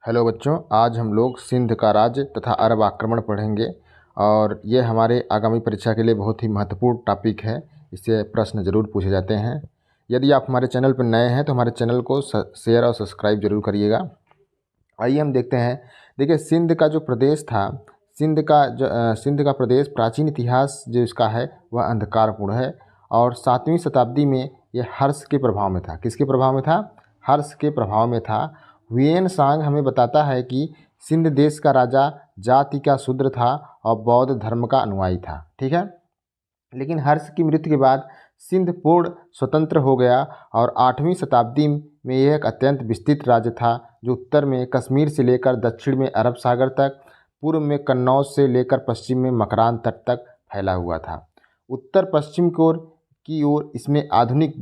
Hello बच्चों, आज हम लोग सिंध का राज्य तथा अरब आक्रमण पढ़ेंगे और ये हमारे आगामी परीक्षा के लिए बहुत ही महत्वपूर्ण टॉपिक है। इससे प्रश्न ज़रूर पूछे जाते हैं। यदि आप हमारे चैनल पर नए हैं तो हमारे चैनल को शेयर और सब्सक्राइब जरूर करिएगा। आइए हम देखते हैं। देखिए, सिंध का जो प्रदेश था, सिंध का प्रदेश प्राचीन इतिहास जो इसका है वह अंधकारपूर्ण है और 7वीं शताब्दी में यह हर्ष के प्रभाव में था। किसके प्रभाव में था? हर्ष के प्रभाव में था। हुयेन सांग हमें बताता है कि सिंध देश का राजा जाति का शूद्र था और बौद्ध धर्म का अनुयायी था। ठीक है, लेकिन हर्ष की मृत्यु के बाद सिंध पूर्ण स्वतंत्र हो गया और 8वीं शताब्दी में यह एक अत्यंत विस्तृत राज्य था जो उत्तर में कश्मीर से लेकर दक्षिण में अरब सागर तक, पूर्व में कन्नौज से लेकर पश्चिम में मकरान तट तक फैला हुआ था। उत्तर पश्चिम की ओर इसमें आधुनिक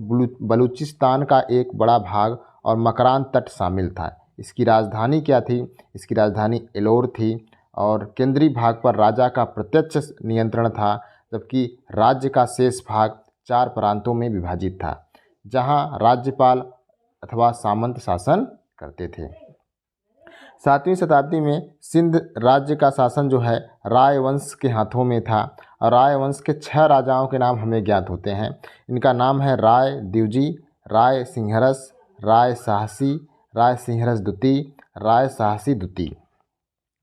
बलूचिस्तान का एक बड़ा भाग और मकरान तट शामिल था। इसकी राजधानी क्या थी? इसकी राजधानी एलोर थी और केंद्रीय भाग पर राजा का प्रत्यक्ष नियंत्रण था, जबकि राज्य का शेष भाग 4 प्रांतों में विभाजित था जहां राज्यपाल अथवा सामंत शासन करते थे। 7वीं शताब्दी में सिंध राज्य का शासन जो है राय वंश के हाथों में था और राय वंश के 6 राजाओं के नाम हमें ज्ञात होते हैं। इनका नाम है राय दिवजी, राय सिंहरस, राय साहसी, राय सिंहरस द्वितीय, राय साहसी द्वितीय।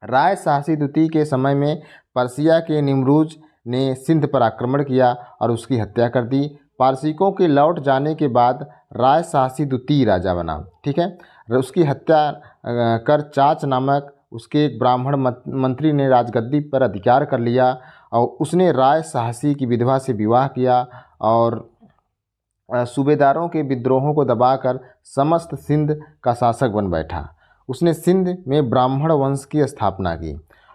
राय साहसी द्वितीय के समय में पर्सिया के निमरूज ने सिंध पर आक्रमण किया और उसकी हत्या कर दी। पारसिकों के लौट जाने के बाद राय साहसी द्वितीय राजा बना। ठीक है, उसकी हत्या कर चाच नामक उसके एक ब्राह्मण मंत्री ने राजगद्दी पर अधिकार कर लिया और उसने राय साहसी की विधवा से विवाह किया और सूबेदारों के विद्रोहों को दबाकर समस्त सिंध का शासक बन बैठा। उसने सिंध में ब्राह्मण वंश की स्थापना की।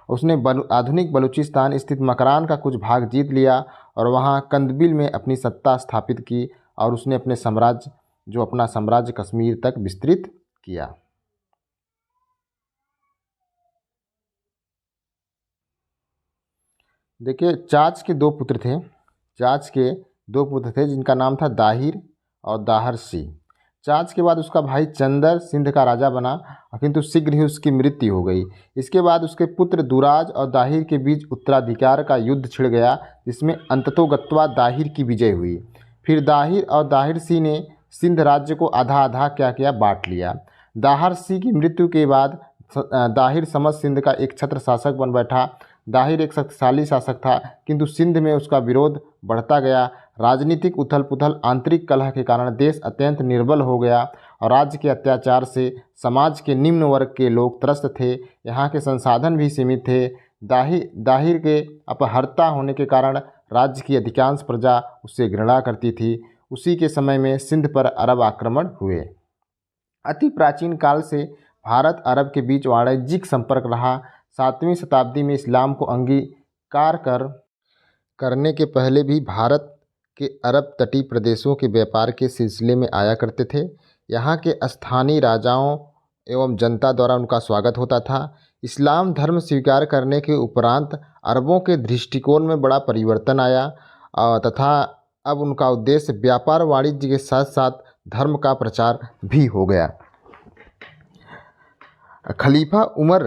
उसने आधुनिक बलूचिस्तान स्थित मकरान का कुछ भाग जीत लिया और वहां कंदबिल में अपनी सत्ता स्थापित की और उसने अपना साम्राज्य कश्मीर तक विस्तृत किया। देखिए, चाच के दो पुत्र थे जिनका नाम था दाहिर और दाहरसी। चाच के बाद उसका भाई चंदर सिंध का राजा बना, किंतु शीघ्र ही उसकी मृत्यु हो गई। इसके बाद उसके पुत्र दुराज और दाहिर के बीच उत्तराधिकार का युद्ध छिड़ गया, जिसमें अंततोगत्वा दाहिर की विजय हुई। फिर दाहिर और दाहिरसी ने सिंध राज्य को आधा आधा क्या किया, बांट लिया। दाहरसी की मृत्यु के बाद दाहिर समस्त सिंध का एक छत्र शासक बन बैठा। दाहिर एक शक्तिशाली शासक था, किंतु सिंध में उसका विरोध बढ़ता गया। राजनीतिक उथल पुथल, आंतरिक कलह के कारण देश अत्यंत निर्बल हो गया और राज्य के अत्याचार से समाज के निम्न वर्ग के लोग त्रस्त थे। यहाँ के संसाधन भी सीमित थे। दाहिर के अपहर्ता होने के कारण राज्य की अधिकांश प्रजा उससे घृणा करती थी। उसी के समय में सिंध पर अरब आक्रमण हुए। अति प्राचीन काल से भारत अरब के बीच वाणिज्यिक संपर्क रहा। 7वीं शताब्दी में इस्लाम को अंगीकार करने के पहले भी भारत के अरब तटीय प्रदेशों के व्यापार के सिलसिले में आया करते थे। यहाँ के स्थानीय राजाओं एवं जनता द्वारा उनका स्वागत होता था। इस्लाम धर्म स्वीकार करने के उपरांत अरबों के दृष्टिकोण में बड़ा परिवर्तन आया तथा अब उनका उद्देश्य व्यापार वाणिज्य के साथ साथ धर्म का प्रचार भी हो गया। खलीफा उमर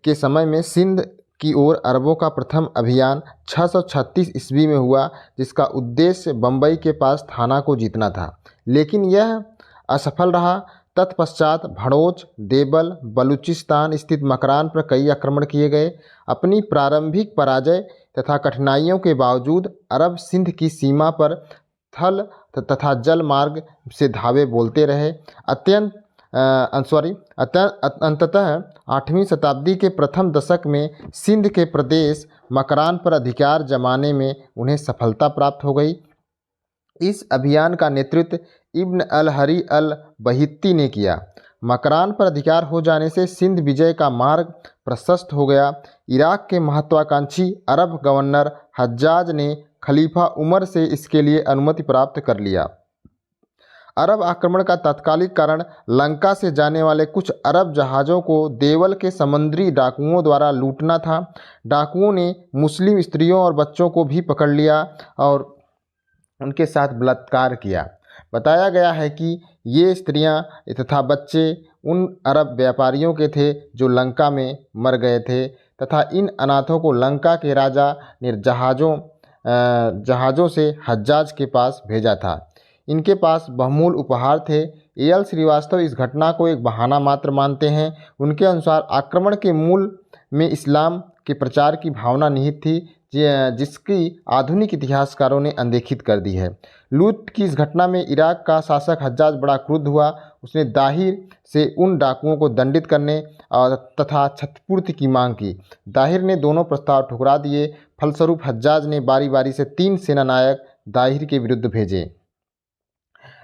के समय में सिंध की ओर अरबों का प्रथम अभियान 636 ईस्वी में हुआ, जिसका उद्देश्य बम्बई के पास थाना को जीतना था, लेकिन यह असफल रहा। तत्पश्चात भड़ोच, देवल, बलूचिस्तान स्थित मकरान पर कई आक्रमण किए गए। अपनी प्रारंभिक पराजय तथा कठिनाइयों के बावजूद अरब सिंध की सीमा पर थल तथा जल मार्ग से धावे बोलते रहे। अंततः 8वीं शताब्दी के प्रथम दशक में सिंध के प्रदेश मकरान पर अधिकार जमाने में उन्हें सफलता प्राप्त हो गई। इस अभियान का नेतृत्व इब्न अल हरी अल बहित्ती ने किया। मकरान पर अधिकार हो जाने से सिंध विजय का मार्ग प्रशस्त हो गया। इराक के महत्वाकांक्षी अरब गवर्नर हज्जाज ने खलीफा उमर से इसके लिए अनुमति प्राप्त कर लिया। अरब आक्रमण का तात्कालिक कारण लंका से जाने वाले कुछ अरब जहाज़ों को देवल के समुद्री डाकुओं द्वारा लूटना था। डाकुओं ने मुस्लिम स्त्रियों और बच्चों को भी पकड़ लिया और उनके साथ बलात्कार किया। बताया गया है कि ये स्त्रियां तथा बच्चे उन अरब व्यापारियों के थे जो लंका में मर गए थे, तथा इन अनाथों को लंका के राजा ने जहाज़ों से हज्जाज के पास भेजा था। इनके पास बहुमूल्य उपहार थे। एल श्रीवास्तव इस घटना को एक बहाना मात्र मानते हैं। उनके अनुसार आक्रमण के मूल में इस्लाम के प्रचार की भावना निहित थी, जिसकी आधुनिक इतिहासकारों ने अनदेखित कर दी है। लूट की इस घटना में इराक का शासक हज्जाज बड़ा क्रुद्ध हुआ। उसने दाहिर से उन डाकुओं को दंडित करने तथा क्षतिपूर्ति की मांग की। दाहिर ने दोनों प्रस्ताव ठुकरा दिए। फलस्वरूप हज्जाज ने बारी बारी से 3 सेनानायक दाहिर के विरुद्ध भेजे।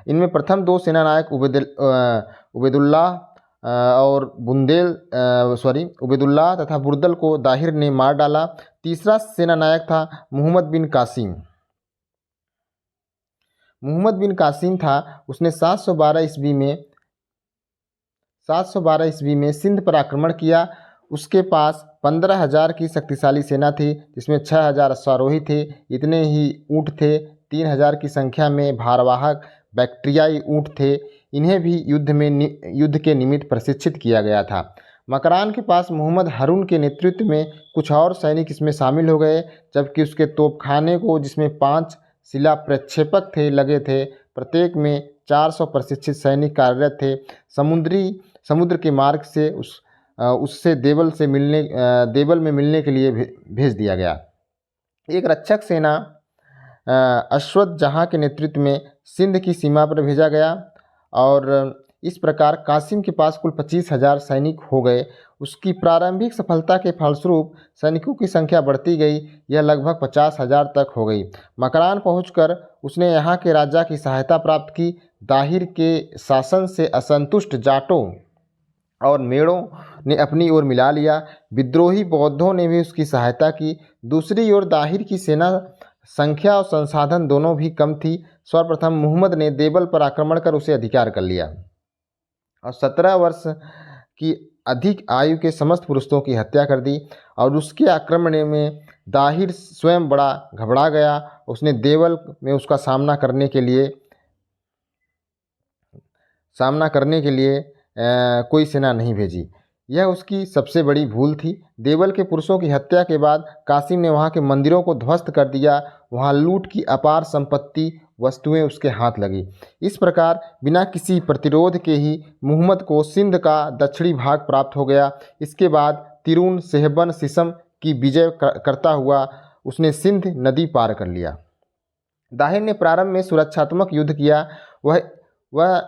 इनमें प्रथम 2 सेनानायक उबैदुल्लाह तथा बुर्दल को दाहिर ने मार डाला। तीसरा सेनानायक था मुहम्मद बिन कासिम था। उसने 712 ईस्वी में सिंध पर आक्रमण किया। उसके पास 15,000 की शक्तिशाली सेना थी, जिसमें 6,000 अश्वारोही थे, इतने ही ऊँट थे, 3,000 की संख्या में भारवाहक बैक्ट्रियाई ऊँट थे। इन्हें भी युद्ध के निमित्त प्रशिक्षित किया गया था। मकरान के पास मोहम्मद हारून के नेतृत्व में कुछ और सैनिक इसमें शामिल हो गए, जबकि उसके तोपखाने को, जिसमें 5 शिला प्रक्षेपक लगे थे, प्रत्येक में 400 प्रशिक्षित सैनिक कार्यरत थे। समुद्र के मार्ग से उससे देवल में मिलने के लिए भेज दिया गया। एक रक्षक सेना अश्वद जहाँ के नेतृत्व में सिंध की सीमा पर भेजा गया और इस प्रकार कासिम के पास कुल 25,000 सैनिक हो गए। उसकी प्रारंभिक सफलता के फलस्वरूप सैनिकों की संख्या बढ़ती गई। यह लगभग 50,000 तक हो गई। मकरान पहुंचकर उसने यहाँ के राजा की सहायता प्राप्त की। दाहिर के शासन से असंतुष्ट जाटों और मेड़ों ने अपनी ओर मिला लिया। विद्रोही बौद्धों ने भी उसकी सहायता की। दूसरी ओर दाहिर की सेना संख्या और संसाधन दोनों भी कम थी। सर्वप्रथम मुहम्मद ने देवल पर आक्रमण कर उसे अधिकार कर लिया और 17 वर्ष की अधिक आयु के समस्त पुरुषों की हत्या कर दी। और उसके आक्रमण में दाहिर स्वयं बड़ा घबरा गया। उसने देवल में उसका सामना करने के लिए कोई सेना नहीं भेजी। यह उसकी सबसे बड़ी भूल थी। देवल के पुरुषों की हत्या के बाद कासिम ने वहाँ के मंदिरों को ध्वस्त कर दिया। वहाँ लूट की अपार संपत्ति वस्तुएं उसके हाथ लगी। इस प्रकार बिना किसी प्रतिरोध के ही मुहम्मद को सिंध का दक्षिणी भाग प्राप्त हो गया। इसके बाद तिरुन सेहबन सिसम की विजय करता हुआ उसने सिंध नदी पार कर लिया। दाहिर ने प्रारंभ में सुरक्षात्मक युद्ध किया। वह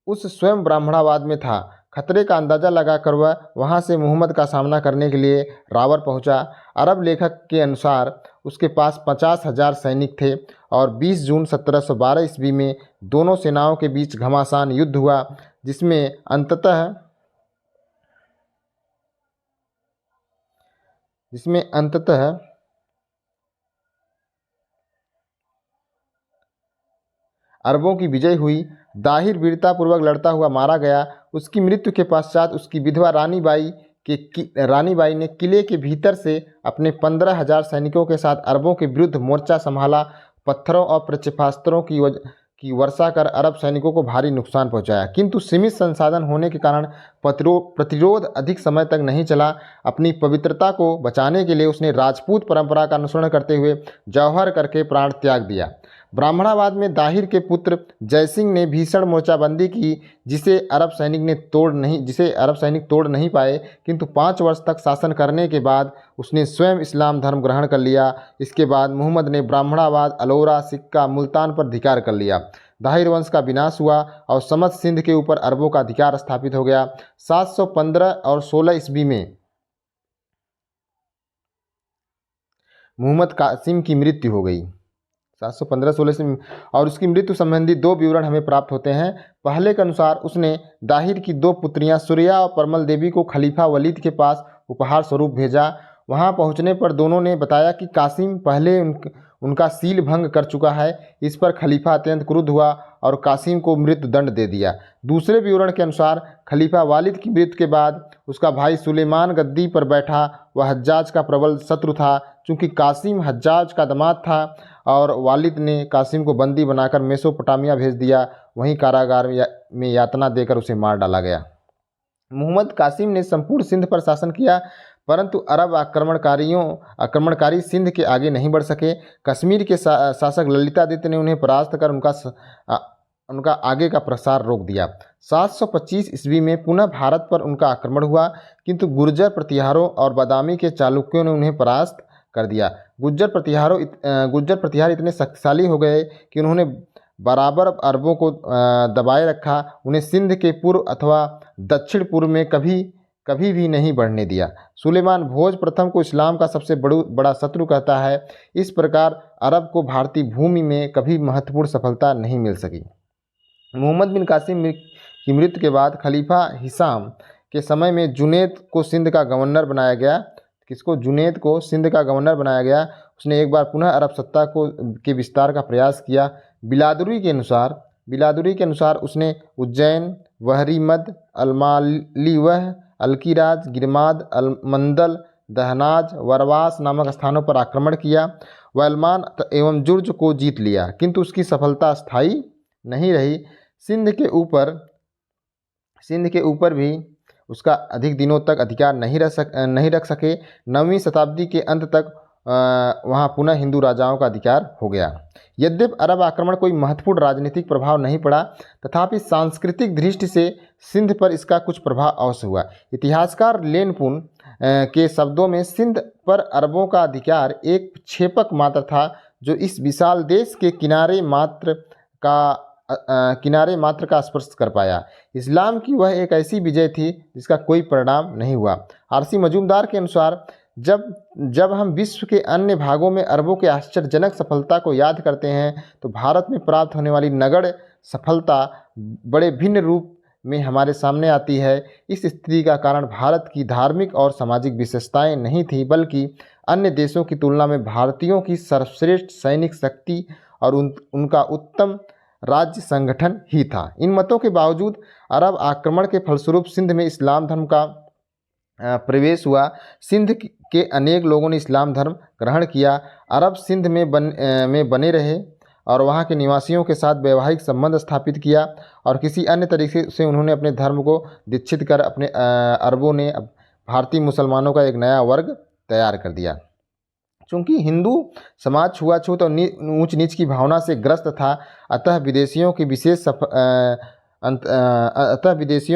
उस स्वयं ब्राह्मणावाद में था। खतरे का अंदाज़ा लगाकर वह वहाँ से मुहम्मद का सामना करने के लिए रावर पहुँचा। अरब लेखक के अनुसार उसके पास 50,000 सैनिक थे और 20 जून 1712 ईस्वी में दोनों सेनाओं के बीच घमासान युद्ध हुआ, जिसमें अंततः अरबों की विजय हुई। दाहिर वीरतापूर्वक लड़ता हुआ मारा गया। उसकी मृत्यु के पश्चात उसकी विधवा रानी बाई ने किले के भीतर से अपने 15,000 सैनिकों के साथ अरबों के विरुद्ध मोर्चा संभाला। पत्थरों और प्रक्षेपास्त्रों की वर्षा कर अरब सैनिकों को भारी नुकसान पहुंचाया, किंतु सीमित संसाधन होने के कारण प्रतिरोध अधिक समय तक नहीं चला। अपनी पवित्रता को बचाने के लिए उसने राजपूत परंपरा का अनुसरण करते हुए जौहर करके प्राण त्याग दिया। ब्राह्मणावाद में दाहिर के पुत्र जयसिंह ने भीषण मोर्चाबंदी की, जिसे अरब सैनिक तोड़ नहीं पाए, किंतु 5 वर्ष तक शासन करने के बाद उसने स्वयं इस्लाम धर्म ग्रहण कर लिया। इसके बाद मुहम्मद ने ब्राह्मणावाद, अलोरा, सिक्का, मुल्तान पर अधिकार कर लिया। दाहिर वंश का विनाश हुआ और समस्त सिंध के ऊपर अरबों का अधिकार स्थापित हो गया। 715 और 16 ईस्वी में मुहम्मद कासिम की मृत्यु हो गई। 715-16 में और उसकी मृत्यु संबंधी 2 विवरण हमें प्राप्त होते हैं। पहले के अनुसार उसने दाहिर की 2 पुत्रियां सुरिया और परमल देवी को खलीफा वलीद के पास उपहार स्वरूप भेजा। वहां पहुंचने पर दोनों ने बताया कि कासिम पहले उनका सील भंग कर चुका है। इस पर खलीफा अत्यंत क्रुद्ध हुआ और कासिम को मृत्यु दंड दे दिया। दूसरे विवरण के अनुसार खलीफा वालिद की मृत्यु के बाद उसका भाई सुलेमान गद्दी पर बैठा। वह हज्जाज का प्रबल शत्रु था। चूँकि कासिम हज्जाज का दामाद था और वालिद ने कासिम को बंदी बनाकर मेसोपोटामिया भेज दिया, वहीं कारागार में यातना देकर उसे मार डाला गया। मोहम्मद कासिम ने संपूर्ण सिंध पर शासन किया, परंतु अरब आक्रमणकारी सिंध के आगे नहीं बढ़ सके। कश्मीर के शासक ललितादित्य ने उन्हें परास्त कर उनका आगे का प्रसार रोक दिया। 725 ईस्वी में पुनः भारत पर उनका आक्रमण हुआ, किंतु गुर्जर प्रतिहारों और बादामी के चालुक्यों ने उन्हें परास्त कर दिया। गुर्जर प्रतिहार इतने शक्तिशाली हो गए कि उन्होंने बराबर अरबों को दबाए रखा। उन्हें सिंध के पूर्व अथवा दक्षिण पूर्व में कभी भी नहीं बढ़ने दिया। सुलेमान भोज प्रथम को इस्लाम का सबसे बड़ा शत्रु कहता है। इस प्रकार अरब को भारतीय भूमि में कभी महत्वपूर्ण सफलता नहीं मिल सकी। मोहम्मद बिन कासिम की मृत्यु के बाद खलीफा हिसाम के समय में जुनैद को सिंध का गवर्नर बनाया गया। जुनैद को सिंध का गवर्नर बनाया गया। उसने एक बार पुनः अरब सत्ता के विस्तार का प्रयास किया। बिलादुरी के अनुसार उसने उज्जैन, वहरीमद, अलमालीवह, अलकीराज, गिरमाद, अलमंदल, दहनाज, वरवास नामक स्थानों पर आक्रमण किया। वलमान एवं जुर्ज को जीत लिया, किंतु उसकी सफलता स्थायी नहीं रही। सिंध के ऊपर भी उसका अधिक दिनों तक अधिकार नहीं रख सके। 9वीं शताब्दी के अंत तक वहाँ पुनः हिंदू राजाओं का अधिकार हो गया। यद्यपि अरब आक्रमण कोई महत्वपूर्ण राजनीतिक प्रभाव नहीं पड़ा, तथापि सांस्कृतिक दृष्टि से सिंध पर इसका कुछ प्रभाव अवश्य हुआ। इतिहासकार लेनपुन के शब्दों में सिंध पर अरबों का अधिकार एक क्षेपक मात्र था, जो इस विशाल देश के किनारे मात्र का स्पर्श कर पाया। इस्लाम की वह एक ऐसी विजय थी जिसका कोई परिणाम नहीं हुआ। आरसी मजूमदार के अनुसार जब हम विश्व के अन्य भागों में अरबों के आश्चर्यजनक सफलता को याद करते हैं, तो भारत में प्राप्त होने वाली नगण्य सफलता बड़े भिन्न रूप में हमारे सामने आती है। इस स्थिति का कारण भारत की धार्मिक और सामाजिक विशेषताएं नहीं थी, बल्कि अन्य देशों की तुलना में भारतीयों की सर्वश्रेष्ठ सैनिक शक्ति और उनका उत्तम राज्य संगठन ही था। इन मतों के बावजूद अरब आक्रमण के फलस्वरूप सिंध में इस्लाम धर्म का प्रवेश हुआ। सिंध के अनेक लोगों ने इस्लाम धर्म ग्रहण किया। अरब सिंध में बने रहे और वहाँ के निवासियों के साथ वैवाहिक संबंध स्थापित किया, और किसी अन्य तरीके से उन्होंने अपने धर्म को दीक्षित कर अरबों ने भारतीय मुसलमानों का एक नया वर्ग तैयार कर दिया। चूँकि हिंदू समाज छुआछूत और ऊंच नीच की भावना से ग्रस्त था, अतः विदेशियों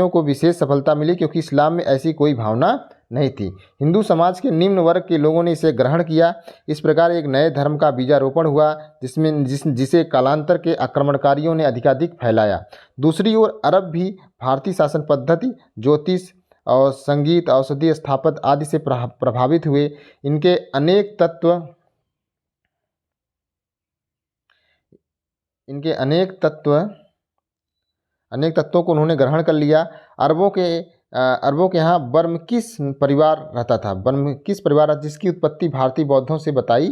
को विशेष सफलता मिली, क्योंकि इस्लाम में ऐसी कोई भावना नहीं थी। हिंदू समाज के निम्न वर्ग के लोगों ने इसे ग्रहण किया। इस प्रकार एक नए धर्म का बीजारोपण हुआ, जिसे कालांतर के आक्रमणकारियों ने अधिकाधिक फैलाया। दूसरी ओर अरब भी भारतीय शासन पद्धति, ज्योतिष और संगीत, औषधि, स्थापत्य आदि से प्रभावित हुए। इनके अनेक तत्वों को उन्होंने ग्रहण कर लिया। अरबों के यहाँ बर्मकिस परिवार रहता था। बर्मकिस परिवार जिसकी उत्पत्ति भारतीय बौद्धों से बताई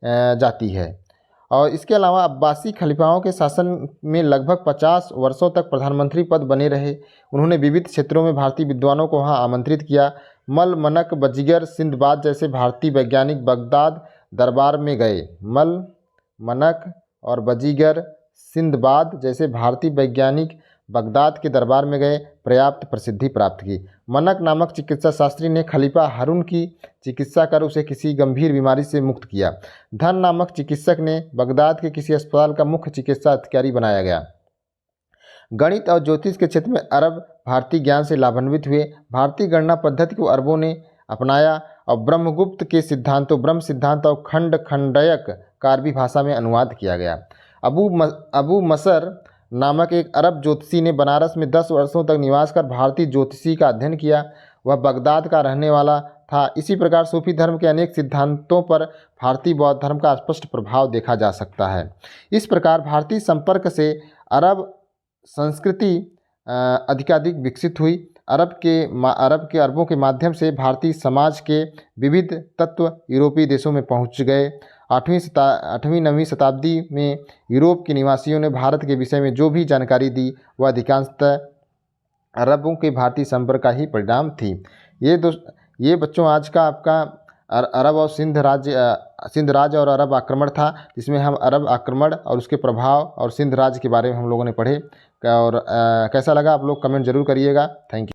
जाती है। और इसके अलावा अब्बासी खलीफाओं के शासन में लगभग 50 वर्षों तक प्रधानमंत्री पद बने रहे। उन्होंने विविध क्षेत्रों में भारतीय विद्वानों को वहाँ आमंत्रित किया। मल, मनक, बजीगर, सिंदबाद जैसे भारतीय वैज्ञानिक बगदाद दरबार में गए। मल, मनक और बजीगर, सिंदबाद जैसे भारतीय वैज्ञानिक बगदाद के दरबार में गए, पर्याप्त प्रसिद्धि प्राप्त की। मनक नामक चिकित्सा शास्त्री ने खलीफा हारून की चिकित्सा कर उसे किसी गंभीर बीमारी से मुक्त किया। धन नामक चिकित्सक ने बगदाद के किसी अस्पताल का मुख्य चिकित्सा अधिकारी बनाया गया। गणित और ज्योतिष के क्षेत्र में अरब भारतीय ज्ञान से लाभान्वित हुए। भारतीय गणना पद्धति को अरबों ने अपनाया और ब्रह्मगुप्त के सिद्धांतों, ब्रह्म सिद्धांत और खंडक का अरबी भाषा में अनुवाद किया गया। अबू मसर नामक एक अरब ज्योतिषी ने बनारस में 10 वर्षों तक निवास कर भारतीय ज्योतिषी का अध्ययन किया। वह बगदाद का रहने वाला था। इसी प्रकार सूफी धर्म के अनेक सिद्धांतों पर भारतीय बौद्ध धर्म का स्पष्ट प्रभाव देखा जा सकता है। इस प्रकार भारतीय संपर्क से अरब संस्कृति अधिकाधिक विकसित हुई। अरबों के माध्यम से भारतीय समाज के विविध तत्व यूरोपीय देशों में पहुंच गए। 8वीं-9वीं शताब्दी में यूरोप के निवासियों ने भारत के विषय में जो भी जानकारी दी, वह अधिकांशतः अरबों के भारतीय संपर्क का ही परिणाम थी। ये बच्चों आज का आपका अरब और सिंध राज्य और अरब आक्रमण था, जिसमें हम अरब आक्रमण और उसके प्रभाव और सिंध राज्य के बारे में हम लोगों ने पढ़े। और कैसा लगा आप लोग कमेंट जरूर करिएगा। Thank you.